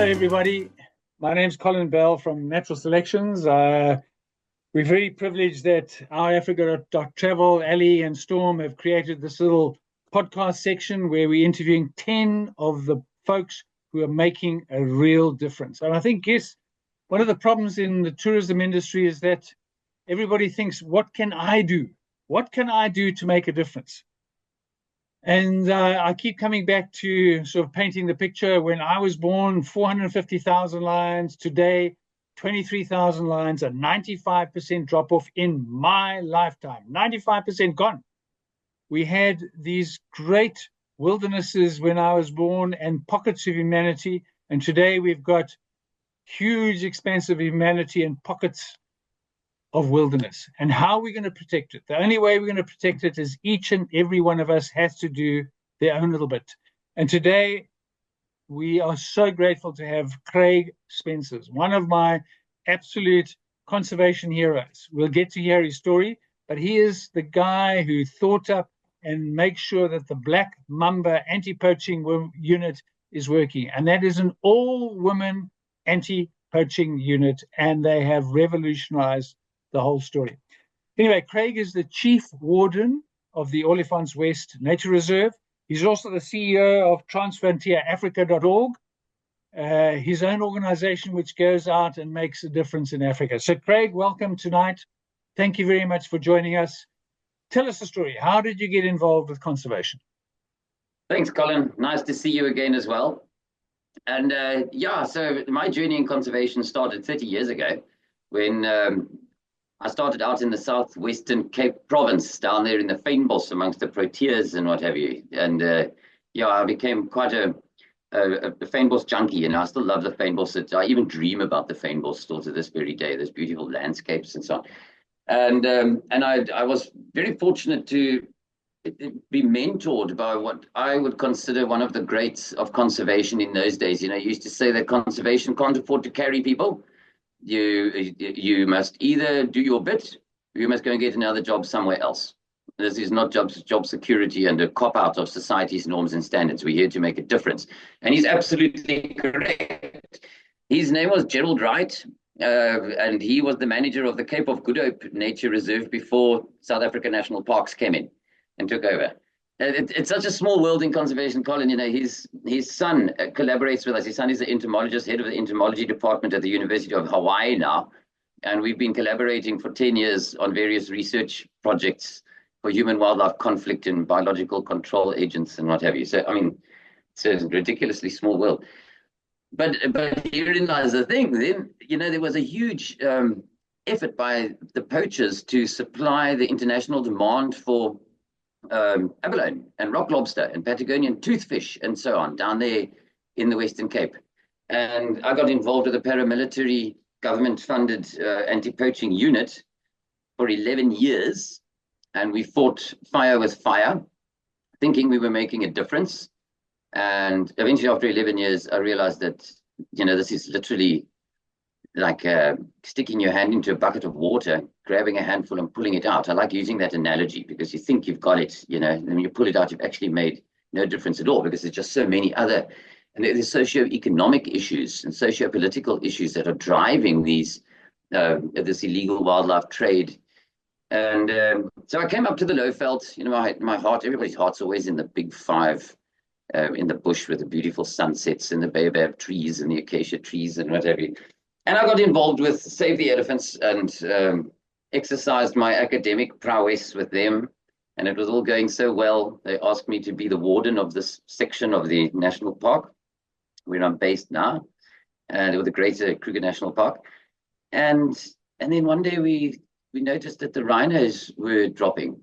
everybody. My name's Colin Bell from Natural Selections. We're very privileged that our Africa.travel, Ali and Storm have created this little podcast section where we're interviewing 10 of the folks who are making a real difference. And I think, yes, one of the problems in the tourism industry is that everybody thinks, what can I do? What can I do to make a difference? And I keep coming back to sort of painting the picture. When I was born, 450,000 lions. Today, 23,000 lions, a 95% drop off in my lifetime. 95% gone. We had these great wildernesses when I was born and pockets of humanity. And today we've got huge expanse of humanity and pockets of wilderness. And how are we going to protect it? The only way we're going to protect it is each and every one of us has to do their own little bit. And today we are so grateful to have Craig Spencers, one of my absolute conservation heroes. We'll get to hear his story, but he is the guy who thought up and makes sure that the Black Mamba anti-poaching unit is working. And that is an all-women anti-poaching unit, and they have revolutionized the whole story. Anyway, Craig is the chief warden of the Olifants West Nature Reserve. He's also the CEO of transfrontierafrica.org, his own organization which goes out and makes a difference in Africa. So Craig, welcome tonight. Thank you very much for joining us. Tell us the story. How did you get involved with conservation? Thanks, Colin. Nice to see you again as well. And so my journey in conservation started 30 years ago when I started out in the southwestern Cape Province, down there in the fynbos amongst the proteas and what have you. And I became quite a fynbos junkie, and I still love the fynbos. I even dream about the fynbos still to this very day, those beautiful landscapes and so on. And I was very fortunate to be mentored by what I would consider one of the greats of conservation in those days. You know, you used to say that conservation can't afford to carry people. You must either do your bit, or you must go and get another job somewhere else. This is not job security and a cop-out of society's norms and standards. We're here to make a difference. And he's absolutely correct. His name was Gerald Wright, and he was the manager of the Cape of Good Hope Nature Reserve before South African National Parks came in and took over. It's such a small world in conservation, Colin. You know, his son collaborates with us. His son is the entomologist, head of the entomology department at the University of Hawaii now. And we've been collaborating for 10 years on various research projects for human-wildlife conflict and biological control agents and what have you. So, I mean, it's a ridiculously small world. But herein lies the thing. Then, you know, there was a huge effort by the poachers to supply the international demand for abalone and rock lobster and Patagonian toothfish and so on down there in the Western Cape. And I got involved with a paramilitary government-funded anti-poaching unit for 11 years. And we fought fire with fire, thinking we were making a difference. And eventually, after 11 years, I realized that, you know, this is literally like sticking your hand into a bucket of water, grabbing a handful and pulling it out. I like using that analogy because you think you've got it, you know, and when you pull it out, you've actually made no difference at all because there's just so many other, and there's socio-economic issues and socio-political issues that are driving these this illegal wildlife trade. And so I came up to the Lowveld, you know, my heart, everybody's heart's always in the big five, in the bush with the beautiful sunsets and the baobab trees and the acacia trees and whatever. And I got involved with Save the Elephants and exercised my academic prowess with them. And it was all going so well. They asked me to be the warden of this section of the national park, where I'm based now, and with the Greater Kruger National Park. And then one day we noticed that the rhinos were dropping.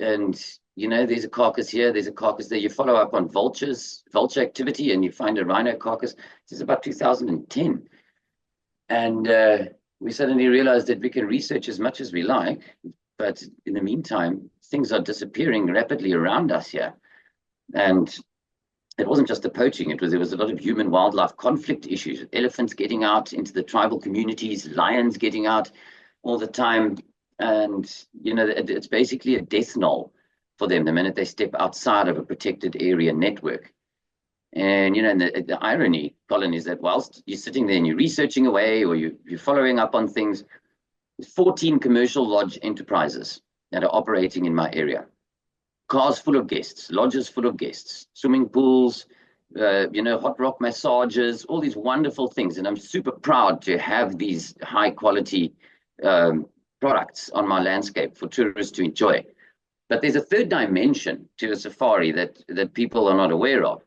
And, you know, there's a carcass here, there's a carcass there. You follow up on vulture activity, and you find a rhino carcass. This is about 2010. And we suddenly realized that we can research as much as we like, but in the meantime, things are disappearing rapidly around us here. And it wasn't just the poaching, there was a lot of human-wildlife conflict issues, elephants getting out into the tribal communities, lions getting out all the time. And, you know, it's basically a death knell for them the minute they step outside of a protected area network. And, and the irony, Colin, is that whilst you're sitting there and you're researching away or you're following up on things, 14 commercial lodge enterprises that are operating in my area. Cars full of guests, lodges full of guests, swimming pools, hot rock massages, all these wonderful things. And I'm super proud to have these high quality products on my landscape for tourists to enjoy. But there's a third dimension to a safari that people are not aware of.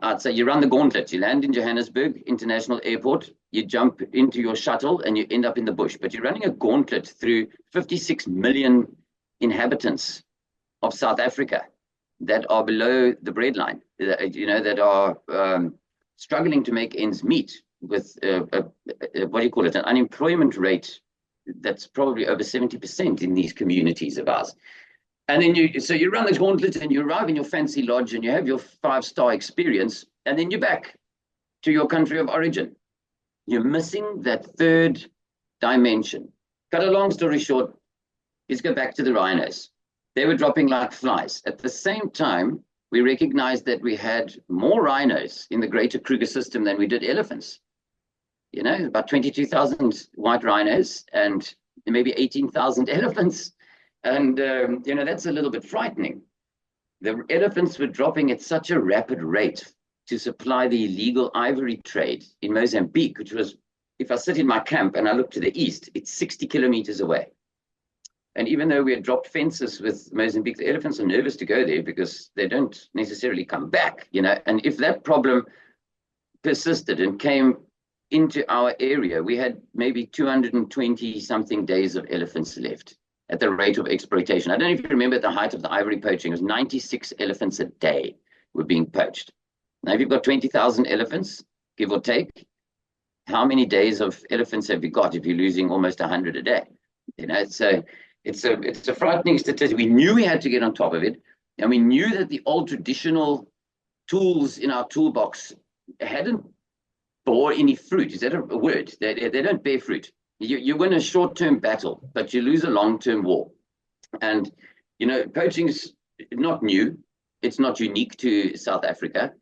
I'd say you run the gauntlet. You land in Johannesburg International Airport, you jump into your shuttle and you end up in the bush. But you're running a gauntlet through 56 million inhabitants of South Africa that are below the breadline, that are struggling to make ends meet with, what do you call it, an unemployment rate that's probably over 70% in these communities of ours. And then you run the gauntlet and you arrive in your fancy lodge and you have your 5-star experience, and then you're back to your country of origin. You're missing that third dimension. Cut a long story short, let's go back to the rhinos. They were dropping like flies. At the same time, we recognized that we had more rhinos in the greater Kruger system than we did elephants. About 22,000 white rhinos and maybe 18,000 elephants. And, that's a little bit frightening. The elephants were dropping at such a rapid rate to supply the illegal ivory trade in Mozambique, which was, if I sit in my camp and I look to the east, it's 60 kilometers away. And even though we had dropped fences with Mozambique, the elephants are nervous to go there because they don't necessarily come back, And if that problem persisted and came into our area, we had maybe 220 something days of elephants left at the rate of exploitation. I don't know if you remember at the height of the ivory poaching, it was 96 elephants a day were being poached. Now, if you've got 20,000 elephants, give or take, how many days of elephants have you got if you're losing almost 100 a day? So it's a frightening statistic. We knew we had to get on top of it, and we knew that the old traditional tools in our toolbox hadn't bore any fruit. Is that a word? They don't bear fruit. You win a short-term battle, but you lose a long-term war. And, poaching is not new. It's not unique to South Africa.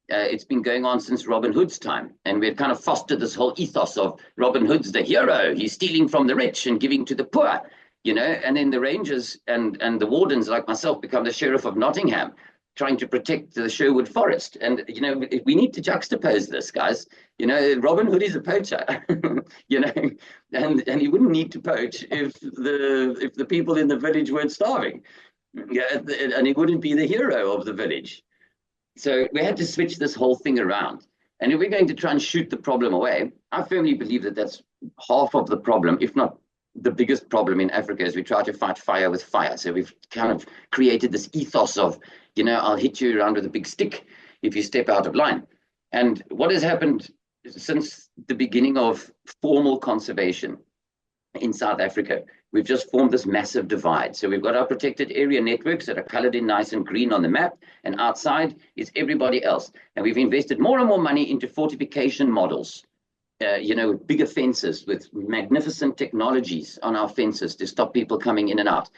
It's been going on since Robin Hood's time. And we've kind of fostered this whole ethos of Robin Hood's the hero. He's stealing from the rich and giving to the poor, and then the rangers and the wardens like myself become the sheriff of Nottingham, trying to protect the Sherwood Forest. And, we need to juxtapose this, guys. Robin Hood is a poacher, and he wouldn't need to poach if the people in the village weren't starving. And he wouldn't be the hero of the village. So we had to switch this whole thing around. And if we're going to try and shoot the problem away, I firmly believe that that's half of the problem, if not the biggest problem in Africa, is we try to fight fire with fire. So we've kind of created this ethos of, I'll hit you around with a big stick if you step out of line. And what has happened since the beginning of formal conservation in South Africa, we've just formed this massive divide. So we've got our protected area networks that are colored in nice and green on the map, and outside is everybody else. And we've invested more and more money into fortification models, with bigger fences, with magnificent technologies on our fences to stop people coming in and out.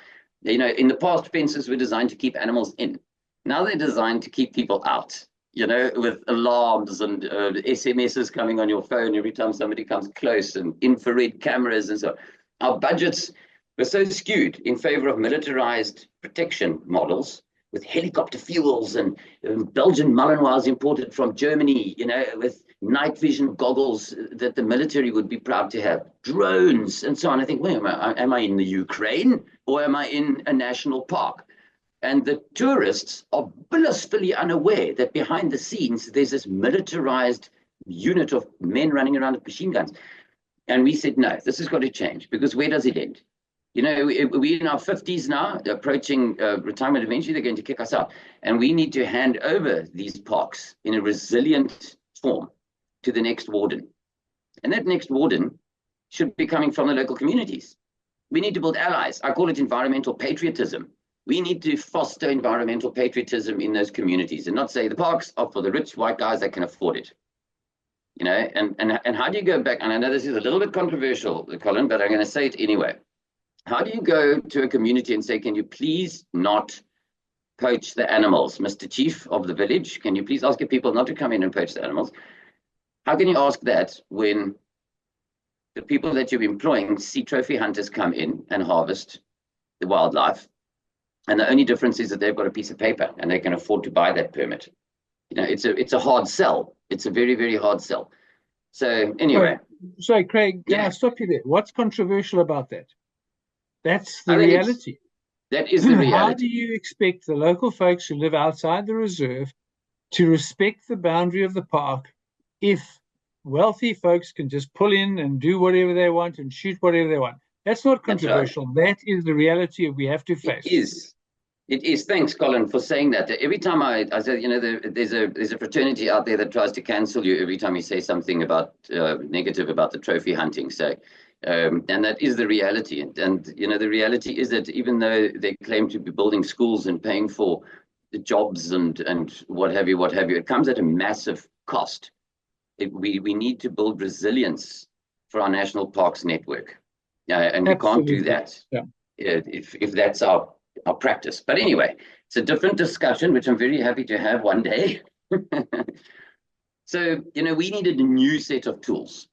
In the past, fences were designed to keep animals in. Now they're designed to keep people out, with alarms and SMSs coming on your phone every time somebody comes close, and infrared cameras and so on. Our budgets were so skewed in favor of militarized protection models with helicopter fuels and Belgian Malinois imported from Germany, with night vision goggles that the military would be proud to have, drones and so on. I think, wait, am I in the Ukraine or am I in a national park? And the tourists are blissfully unaware that behind the scenes, there's this militarized unit of men running around with machine guns. And we said, no, this has got to change, because where does it end? We're in our 50s now, approaching retirement. Eventually, they're going to kick us out. And we need to hand over these parks in a resilient form to the next warden. And that next warden should be coming from the local communities. We need to build allies. I call it environmental patriotism. We need to foster environmental patriotism in those communities and not say the parks are for the rich white guys that can afford it. And how do you go back? And I know this is a little bit controversial, Colin, but I'm going to say it anyway. How do you go to a community and say, can you please not poach the animals? Mr. Chief of the village, can you please ask your people not to come in and poach the animals? How can you ask that when the people that you're employing see trophy hunters come in and harvest the wildlife, and the only difference is that they've got a piece of paper and they can afford to buy that permit? It's a hard sell. It's a very, very hard sell. So anyway. Sorry, Craig, can I stop you there? What's controversial about that? That's the I think reality. That is the reality. How do you expect the local folks who live outside the reserve to respect the boundary of the park if wealthy folks can just pull in and do whatever they want and shoot whatever they want? That's not controversial. That's right. That is the reality we have to face. It is. Thanks, Colin, for saying that. Every time I say, there's a fraternity out there that tries to cancel you every time you say something about negative about the trophy hunting. So, and that is the reality. And the reality is that even though they claim to be building schools and paying for the jobs and what have you, it comes at a massive cost. We need to build resilience for our national parks network, and we can't do that if that's our practice. But anyway, it's a different discussion, which I'm very happy to have one day. So, we needed a new set of tools.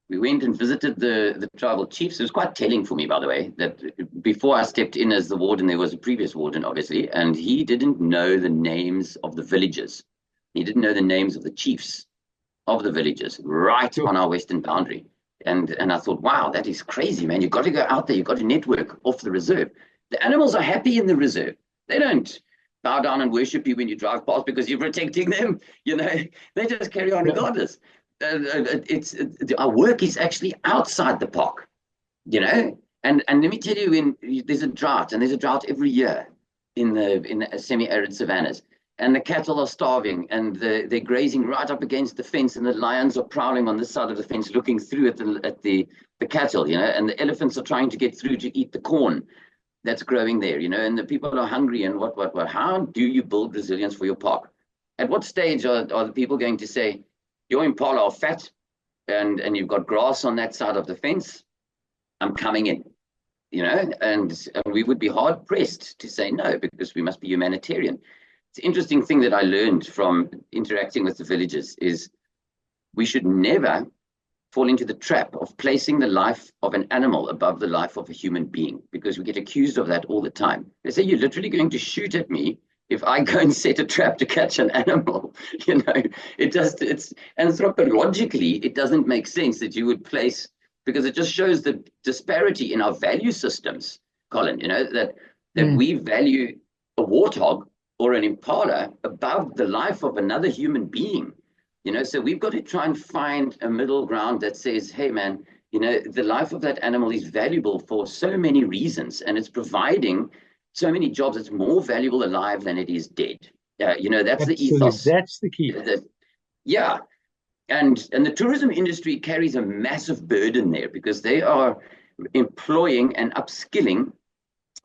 We went and visited the tribal chiefs. It was quite telling for me, by the way, that before I stepped in as the warden, there was a previous warden, obviously, and he didn't know the names of the villages. He didn't know the names of the chiefs of the villages right on our western boundary. And I thought, wow, that is crazy, man. You've got to go out there. You've got to network off the reserve. The animals are happy in the reserve. They don't bow down and worship you when you drive past because you're protecting them. They just carry on regardless. Our work is actually outside the park, and let me tell you, when there's a drought, and there's a drought every year in the semi-arid savannas, and the cattle are starving, and they're grazing right up against the fence, and the lions are prowling on this side of the fence, looking through at the cattle, and the elephants are trying to get through to eat the corn that's growing there, and the people are hungry, and what. How do you build resilience for your park? At what stage are the people going to say, your impala are fat, and you've got grass on that side of the fence, I'm coming in, and we would be hard pressed to say no, because we must be humanitarian. It's an interesting thing that I learned from interacting with the villagers is we should never fall into the trap of placing the life of an animal above the life of a human being, because we get accused of that all the time. They say, you're literally going to shoot at me if I go and set a trap to catch an animal. It's anthropologically, it doesn't make sense that you would place, because it just shows the disparity in our value systems, Colin, that we value a warthog or an impala above the life of another human being. So we've got to try and find a middle ground that says, hey, man, the life of that animal is valuable for so many reasons, and it's providing so many jobs. It's more valuable alive than it is dead. That's Absolutely. The ethos. That's the key. And the tourism industry carries a massive burden there, because they are employing and upskilling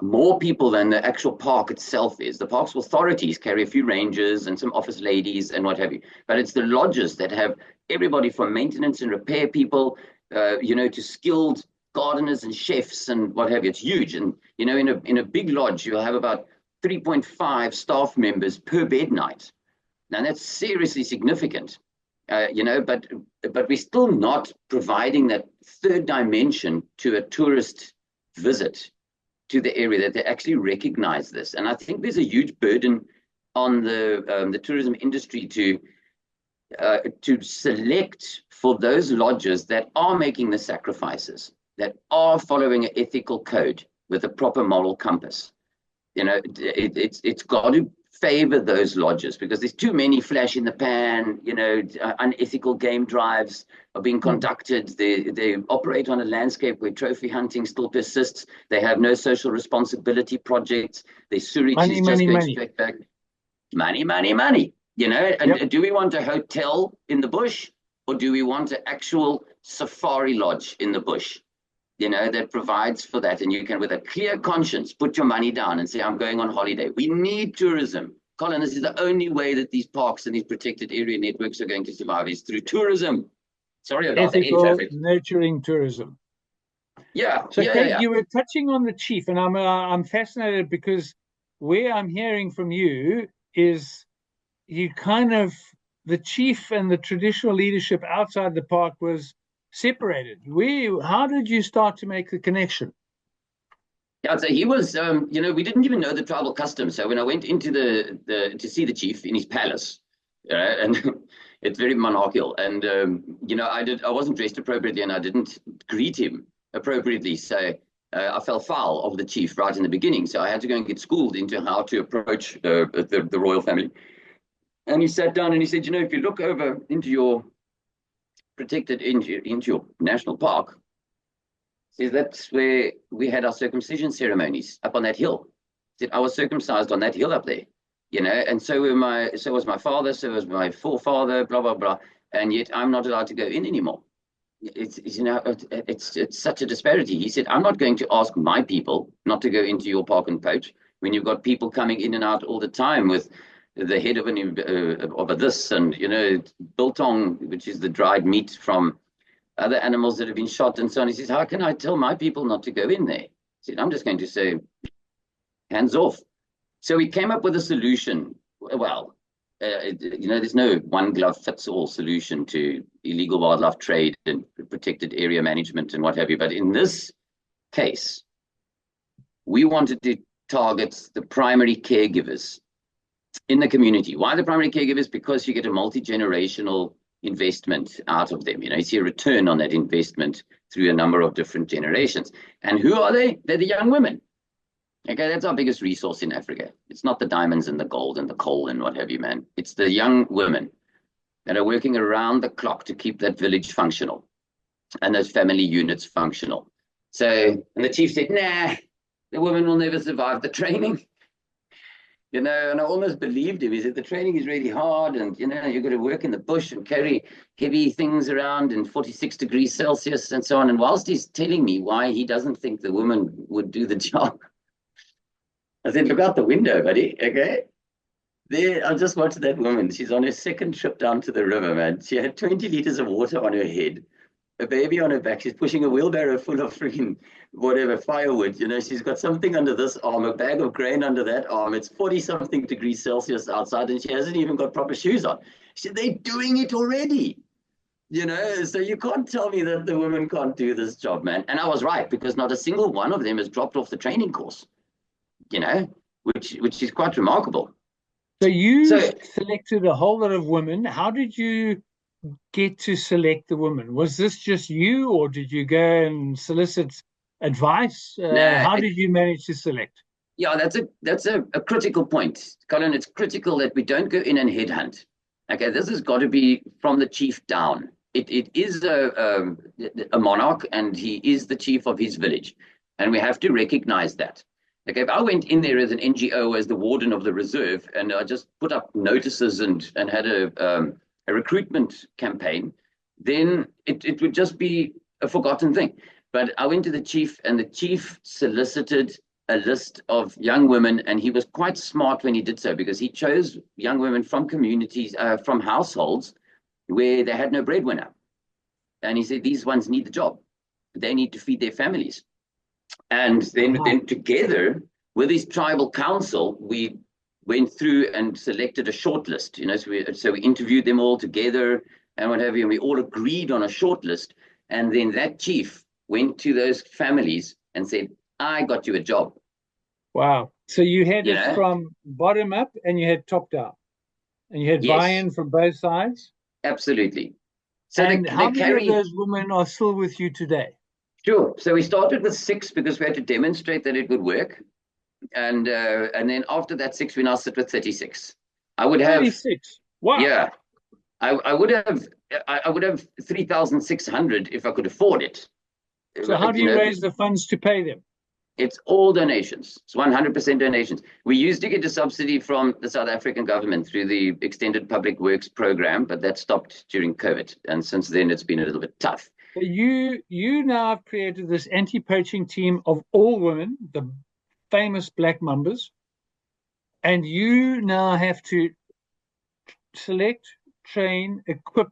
more people than the actual park itself is. The park's authorities carry a few rangers and some office ladies and what have you, but it's the lodges that have everybody from maintenance and repair people, to skilled gardeners and chefs and what have you. It's huge. And in a big lodge, you'll have about 3.5 staff members per bed night. Now that's seriously significant, but we're still not providing that third dimension to a tourist visit to the area, that they actually recognize this. And I think there's a huge burden on the tourism industry to select for those lodges that are making the sacrifices, that are following an ethical code with a proper moral compass. It's got to favor those lodges, because there's too many flash in the pan, unethical game drives are being conducted. They operate on a landscape where trophy hunting still persists. They have no social responsibility projects. Their sewage is just going straight back. Money. And do we want a hotel in the bush, or do we want an actual safari lodge in the bush? That provides for that, and you can, with a clear conscience, put your money down and say, I'm going on holiday. We need tourism. Colin, this is the only way that these parks and these protected area networks are going to survive, is through tourism. Sorry about ethical, nurturing tourism. Yeah. So Craig, you were touching on the chief, and I'm fascinated because where I'm hearing from you is you kind of, the chief and the traditional leadership outside the park was separated. How did you start to make the connection? Yeah, so he was, we didn't even know the tribal customs. So when I went into to see the chief in his palace, and it's very monarchical, and I wasn't dressed appropriately, and I didn't greet him appropriately. So I fell foul of the chief right in the beginning. So I had to go and get schooled into how to approach the royal family. And he sat down and he said, if you look over into your into your national park, says that's where we had our circumcision ceremonies up on that hill. Said I was circumcised on that hill up there, and so was my father, so was my forefather, blah blah blah, and yet I'm not allowed to go in anymore. It's such a disparity. He said I'm not going to ask my people not to go into your park and poach when you've got people coming in and out all the time with the head of a this and biltong, which is the dried meat from other animals that have been shot and so on. He says, how can I tell my people not to go in there? He said, I'm just going to say, hands off. So we came up with a solution. Well, there's no one glove fits all solution to illegal wildlife trade and protected area management and what have you. But in this case, we wanted to target the primary caregivers in the community. Why the primary caregivers? Because you get a multi-generational investment out of them. You see a return on that investment through a number of different generations. And who are they? They're the young women. Okay, that's our biggest resource in Africa. It's not the diamonds and the gold and the coal and what have you, man. It's the young women that are working around the clock to keep that village functional and those family units functional. So, and the chief said, nah, the women will never survive the training. And I almost believed him. He said, the training is really hard and, you've got to work in the bush and carry heavy things around in 46 degrees Celsius and so on. And whilst he's telling me why he doesn't think the woman would do the job, I said, look out the window, buddy, okay? There, I just watched that woman. She's on her second trip down to the river, man. She had 20 liters of water on her head, a baby on her back. She's pushing a wheelbarrow full of freaking whatever firewood. She's got something under this arm, a bag of grain under that arm. It's 40-something degrees Celsius outside, and she hasn't even got proper shoes on. She said, they're doing it already. So you can't tell me that the women can't do this job, man. And I was right, because not a single one of them has dropped off the training course, which is quite remarkable. So you selected a whole lot of women. How did you get to select the women? Was this just you, or did you go and solicit advice? How did you manage to select? Yeah, that's a critical point, Colin. It's critical that we don't go in and headhunt. Okay, this has got to be from the chief down. It is a monarch, and he is the chief of his village, and we have to recognize that. Okay, if I went in there as an NGO, as the warden of the reserve, and I just put up notices and had a recruitment campaign, then it would just be a forgotten thing. But I went to the chief, and the chief solicited a list of young women, and he was quite smart when he did so, because he chose young women from communities, from households where they had no breadwinner. And he said, these ones need the job. They need to feed their families. And then together with his tribal council, we went through and selected a short list. So we interviewed them all together and what have you, and we all agreed on a short list. And then that chief went to those families and said, I got you a job. Wow. So you had it from bottom up and you had top down. And you had buy-in from both sides? Absolutely. So and how many of those women are still with you today? Sure. So we started with 6 because we had to demonstrate that it would work. And then after that 6, we now sit with 36. I would have 36. Wow. Yeah. I would have 3,600 if I could afford it. So how do you raise the funds to pay them? It's all donations. It's 100% donations. We used to get a subsidy from the South African government through the Extended Public Works program, but that stopped during COVID. And since then, it's been a little bit tough. So you now have created this anti-poaching team of all women, the famous Black Mambas, and you now have to select, train, equip,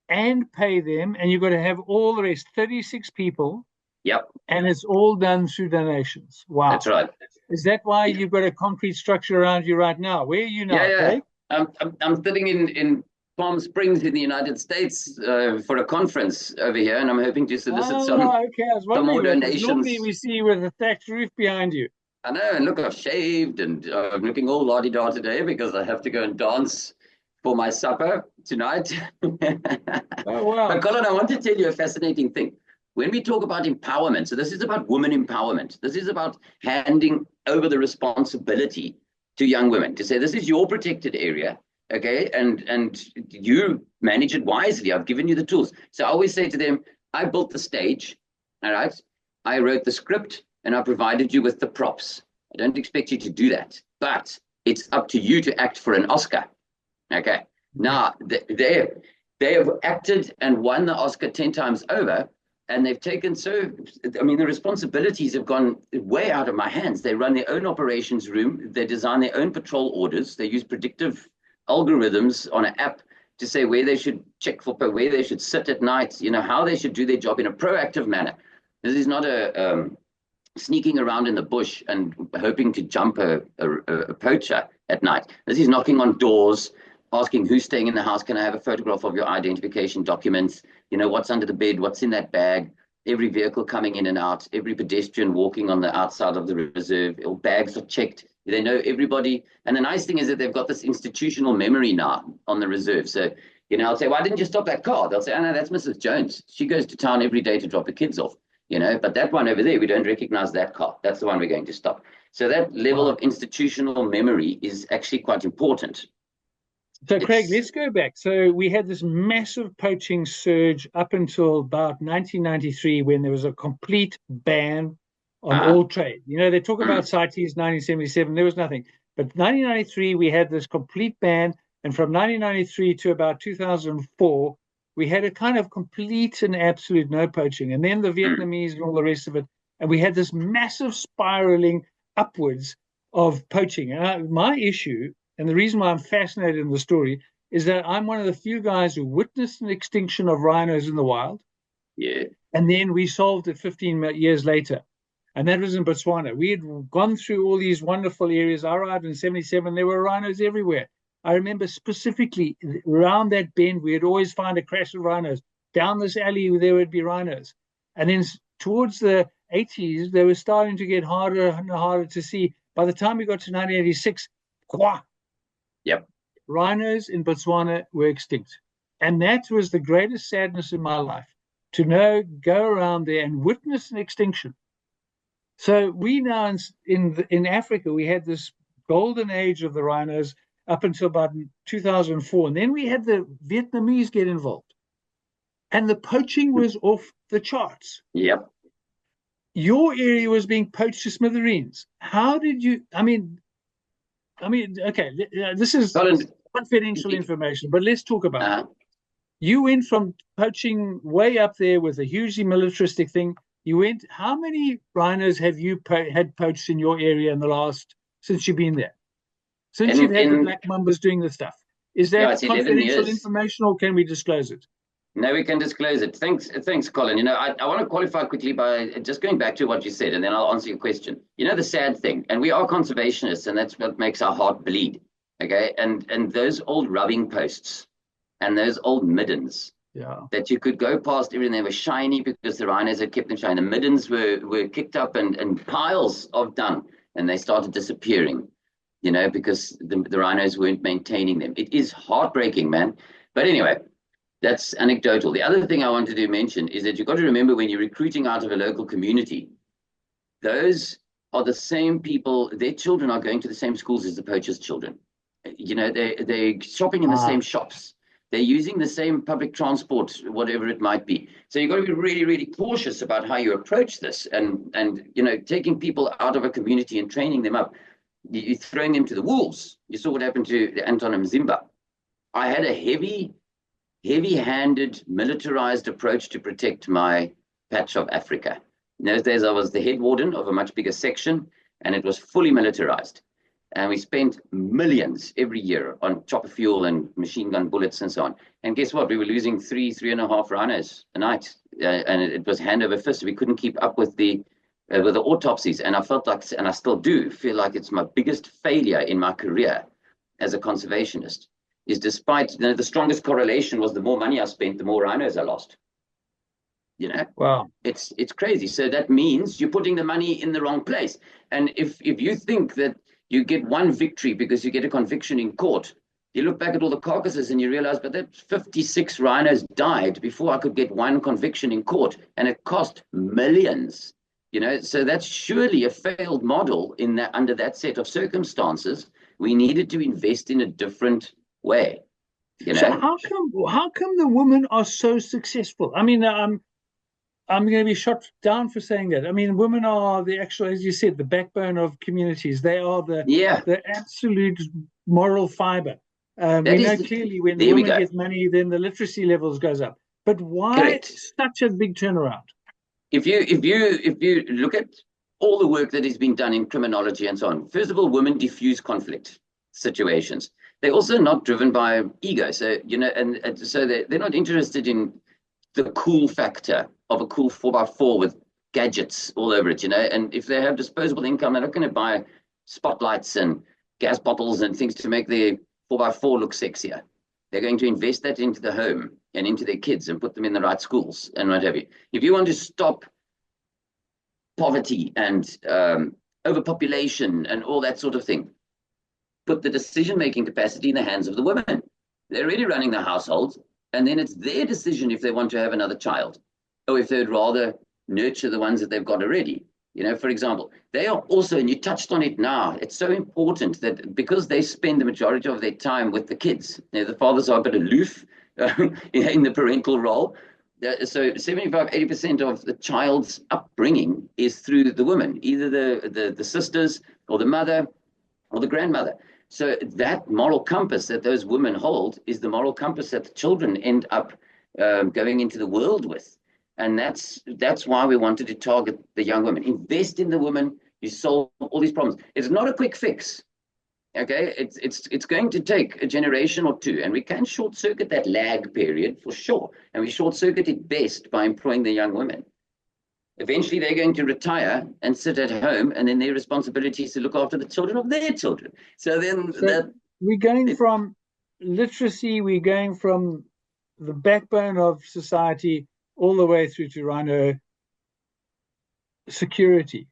and pay them, and you've got to have all the rest, 36 people. Yep. And it's all done through donations. Wow. That's right. Is that why you've got a concrete structure around you right now? Where are you now, Yeah. Craig? I'm sitting in Palm Springs in the United States for a conference over here, and I'm hoping to solicit Okay. I was some more wondering because normally donations. we see you with a thatched roof behind you. I know, and look, I've shaved, and I'm looking all la-di-da today because I have to go and dance for my supper tonight. Oh, wow. But Colin, I want to tell you a fascinating thing. When we talk about empowerment, so this is about women empowerment. This is about handing over the responsibility to young women to say, this is your protected area, okay? And you manage it wisely. I've given you the tools. So I always say to them, I built the stage, all right? I wrote the script and I provided you with the props. I don't expect you to do that, but it's up to you to act for an Oscar. Okay. Now they have acted and won the Oscar 10 times over, and they've taken I mean, the responsibilities have gone way out of my hands. They run their own operations room, they design their own patrol orders, they use predictive algorithms on an app to say where they should check for, where they should sit at night, how they should do their job in a proactive manner. This is not a sneaking around in the bush and hoping to jump a poacher at night. This is knocking on doors, asking who's staying in the house. Can I have a photograph of your identification documents? What's under the bed? What's in that bag? Every vehicle coming in and out, every pedestrian walking on the outside of the reserve, all bags are checked. They know everybody. And the nice thing is that they've got this institutional memory now on the reserve. So, I'll say, why didn't you stop that car? They'll say, oh, no, that's Mrs. Jones. She goes to town every day to drop the kids off. But that one over there, we don't recognize that car. That's the one we're going to stop. So that level of institutional memory is actually quite important. So, Craig, let's go back. So we had this massive poaching surge up until about 1993 when there was a complete ban on all trade. They talk about CITES 1977. There was nothing. But 1993, we had this complete ban. And from 1993 to about 2004, we had a kind of complete and absolute no poaching. And then the Vietnamese and all the rest of it. And we had this massive spiraling upwards of poaching. And my issue, and the reason why I'm fascinated in the story, is that I'm one of the few guys who witnessed an extinction of rhinos in the wild. Yeah. And then we solved it 15 years later. And that was in Botswana. We had gone through all these wonderful areas. I arrived in 77. There were rhinos everywhere. I remember specifically around that bend, we'd always find a crash of rhinos. Down this alley, there would be rhinos. And then towards the 80s, they were starting to get harder and harder to see. By the time we got to 1986, yep, rhinos in Botswana were extinct. And that was the greatest sadness in my life, to go around there and witness an extinction. So we now in Africa, we had this golden age of the rhinos up until about 2004. And then we had the Vietnamese get involved. And the poaching was off the charts. Yep. Your area was being poached to smithereens. How did you, okay, this is confidential information, but let's talk about it. You went from poaching way up there with a hugely militaristic thing. How many rhinos have you had poached in your area since you've been there? Since you've had the Black Mambas doing the stuff. Is that confidential information or can we disclose it? No, we can disclose it. Thanks, Colin. I want to qualify quickly by just going back to what you said, and then I'll answer your question. The sad thing, and we are conservationists, and that's what makes our heart bleed, okay? And those old rubbing posts and those old middens that you could go past everything, they were shiny because the rhinos had kept them shiny. The middens were kicked up and piles of dung, and they started disappearing, because the rhinos weren't maintaining them. It is heartbreaking, man. But anyway, that's anecdotal. The other thing I wanted to mention is that you've got to remember when you're recruiting out of a local community, those are the same people, their children are going to the same schools as the poachers' children. They're shopping in the same shops. They're using the same public transport, whatever it might be. So you've got to be really, really cautious about how you approach this and taking people out of a community and training them up. You're throwing them to the wolves. You saw what happened to Anton Mzimba. I had a heavy-handed, militarized approach to protect my patch of Africa. In those days, I was the head warden of a much bigger section, and it was fully militarized. And we spent millions every year on chopper fuel and machine gun bullets and so on. And guess what? We were losing 3.5 rhinos a night. And it was hand over fist. We couldn't keep up with the with the autopsies, and I felt like, and I still do feel like it's my biggest failure in my career as a conservationist, is despite, the strongest correlation was the more money I spent, the more rhinos I lost. Wow. It's crazy. So that means you're putting the money in the wrong place. And if you think that you get one victory because you get a conviction in court, you look back at all the carcasses and you realize, but that 56 rhinos died before I could get one conviction in court, and it cost millions. So that's surely a failed model in that, under that set of circumstances. We needed to invest in a different way. So how come the women are so successful? I mean, I'm going to be shot down for saying that. I mean, women are the actual, as you said, the backbone of communities. They are the absolute moral fiber. We know clearly when the woman gets money, then the literacy levels goes up. But why such a big turnaround? If you look at all the work that has been done in criminology and so on, first of all, women diffuse conflict situations. They're also not driven by ego. So, and so they're not interested in the cool factor of a cool 4x4 with gadgets all over it, and if they have disposable income, they're not going to buy spotlights and gas bottles and things to make their 4x4 look sexier. They're going to invest that into the home and into their kids and put them in the right schools and what have you. If you want to stop poverty and overpopulation and all that sort of thing, put the decision-making capacity in the hands of the women. They're already running the households, and then it's their decision if they want to have another child, or if they'd rather nurture the ones that they've got already. For example, they are also, and you touched on it now, it's so important that because they spend the majority of their time with the kids, the fathers are a bit aloof in the parental role. So 75-80% of the child's upbringing is through the women, either the sisters or the mother or the grandmother. So that moral compass that those women hold is the moral compass that the children end up going into the world with. And that's why we wanted to target the young women. Invest in the women, you solve all these problems. It's not a quick fix. Okay, it's going to take a generation or two, and we can short circuit that lag period for sure. And we short circuit it best by employing the young women. Eventually, they're going to retire and sit at home, and then their responsibility is to look after the children of their children. So we're going from literacy, we're going from the backbone of society all the way through to rhino security.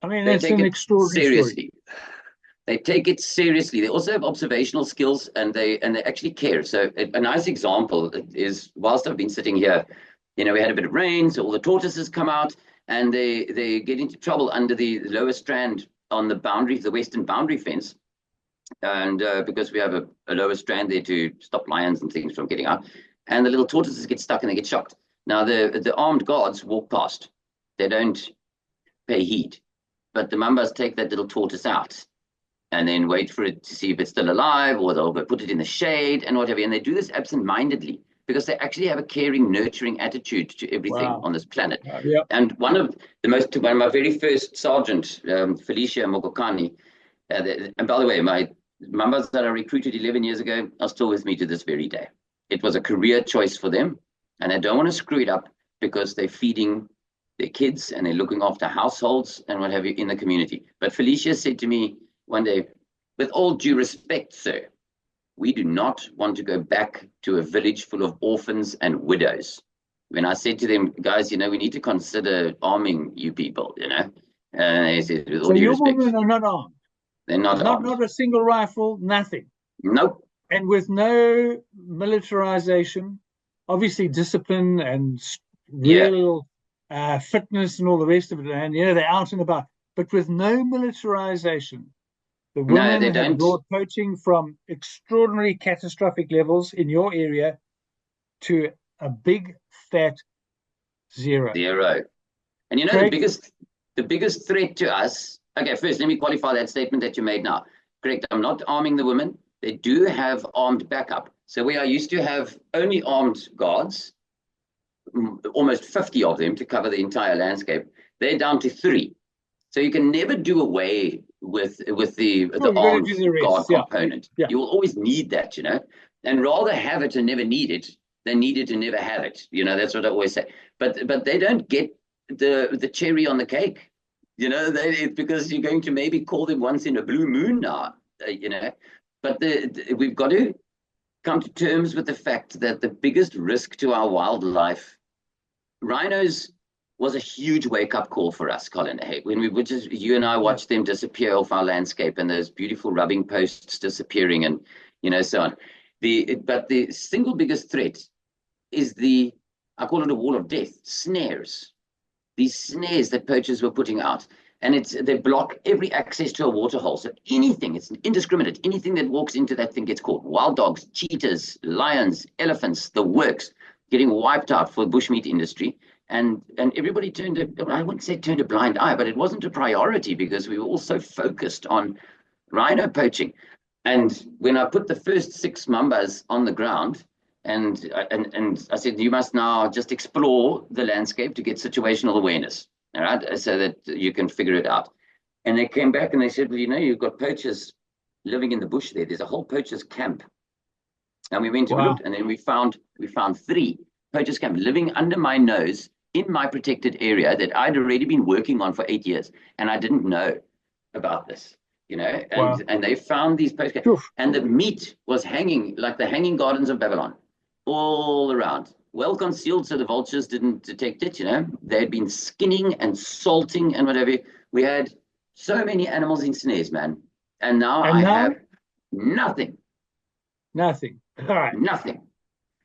I mean, that's an extraordinary story. They take it seriously. They also have observational skills, and they actually care. So a nice example is, whilst I've been sitting here, we had a bit of rain, so all the tortoises come out, and they get into trouble under the lower strand on the boundary, the western boundary fence, and because we have a lower strand there to stop lions and things from getting out, and the little tortoises get stuck and they get shocked. Now the armed guards walk past. They don't pay heed, but the mambas take that little tortoise out and then wait for it to see if it's still alive, or they'll put it in the shade and whatever. And they do this absent-mindedly because they actually have a caring, nurturing attitude to everything on this planet. And one of my very first sergeant, Felicia Mogokani, and by the way, my mambas that I recruited 11 years ago are still with me to this very day. It was a career choice for them, and they don't want to screw it up because they're feeding their kids and they're looking after households and what have you in the community. But Felicia said to me one day, with all due respect, sir, we do not want to go back to a village full of orphans and widows. When I said to them, guys, we need to consider arming you people, and they said, with all due respect. So your women are not armed? They're not armed. Not a single rifle, nothing? Nope. And with no militarization, obviously discipline and real fitness and all the rest of it, and they're out and about, but with no militarization. The women have brought poaching from extraordinary catastrophic levels in your area to a big fat zero. And the biggest threat to us, okay, first let me qualify that statement that you made now. Correct, I'm not arming the women. They do have armed backup. So where I used to have only armed guards, almost 50 of them to cover the entire landscape, they're down to 3. So you can never do away with the armed guard component. You will always need that, and rather have it and never need it than need it and never have it. That's what I always say. But they don't get the cherry on the cake. You know, it's because you're going to maybe call them once in a blue moon now, you know. But we've got to come to terms with the fact that the biggest risk to our wildlife, rhinos, was a huge wake-up call for us, Colin. Hey, when you and I watched them disappear off our landscape, and those beautiful rubbing posts disappearing, and so on. But the single biggest threat is I call it a wall of death, snares. These snares that poachers were putting out. And they block every access to a waterhole. So anything, it's indiscriminate. Anything that walks into that thing gets caught. Wild dogs, cheetahs, lions, elephants, the works, getting wiped out for the bushmeat industry. And everybody I wouldn't say turned a blind eye, but it wasn't a priority because we were all so focused on rhino poaching. And when I put the first 6 mambas on the ground, and I said, you must now just explore the landscape to get situational awareness, all right, so that you can figure it out. And they came back and they said, well, you've got poachers living in the bush there. There's a whole poachers camp. And we went to look, and then we found 3 poachers camp living under my nose in my protected area that I'd already been working on for 8 years, and I didn't know about this. And they found these poachers camps, and the meat was hanging like the hanging gardens of Babylon, all around, well concealed so the vultures didn't detect it. They had been skinning and salting and whatever. We had so many animals in snares, man, and now I have nothing. All right, nothing.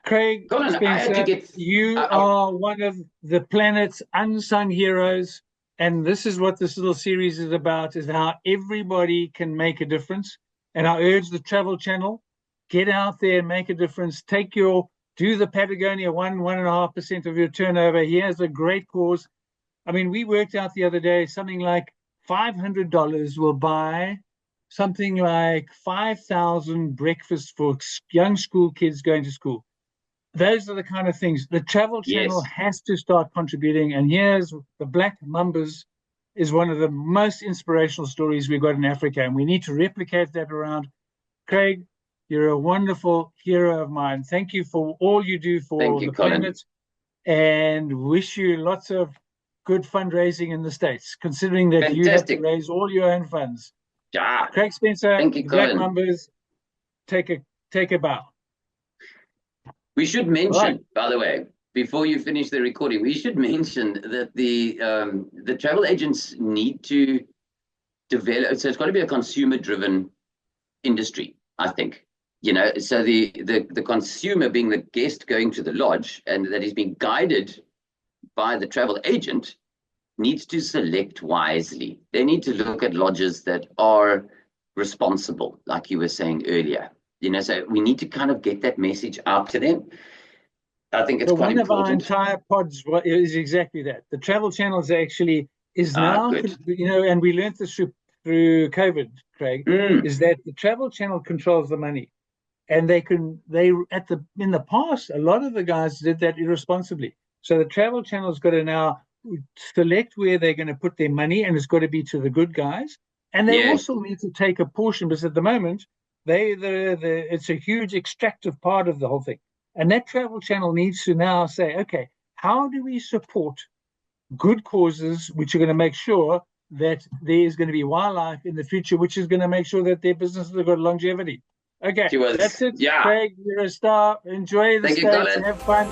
Craig Colin, Spencer, you are one of the planet's unsung heroes, and this is what this little series is about: is how everybody can make a difference. And I urge the Travel Channel, get out there and make a difference. Do the Patagonia 1.5% of your turnover. Here's a great cause. I mean, we worked out the other day, something like $500 will buy something like 5,000 breakfasts for young school kids going to school. Those are the kind of things the Travel Channel has to start contributing. And here's the Black Mambas is one of the most inspirational stories we've got in Africa, and we need to replicate that around. Craig, you're a wonderful hero of mine. Thank you for all you do for the planet, and wish you lots of good fundraising in the States, considering that you have to raise all your own funds. Yeah. Craig Spencer, thank you, Black Mambas, take a bow. We should mention, by the way, before you finish the recording, we should mention that the travel agents need to develop. So it's got to be a consumer-driven industry, I think. So the consumer being the guest going to the lodge, and that is being guided by the travel agent, needs to select wisely. They need to look at lodges that are responsible, like you were saying earlier. So we need to kind of get that message out to them. I think it's quite important. One of our entire pods is exactly that. The Travel Channel is now, and we learned this through COVID, Craig, is that the Travel Channel controls the money. And in the past, a lot of the guys did that irresponsibly. So the Travel Channel's got to now select where they're going to put their money, and it's got to be to the good guys. And they also need to take a portion, because at the moment, it's a huge extractive part of the whole thing. And that Travel Channel needs to now say, okay, how do we support good causes which are going to make sure that there is going to be wildlife in the future, which is going to make sure that their businesses have got longevity? Okay, that's it. Craig, you're a star. Enjoy the States and have fun.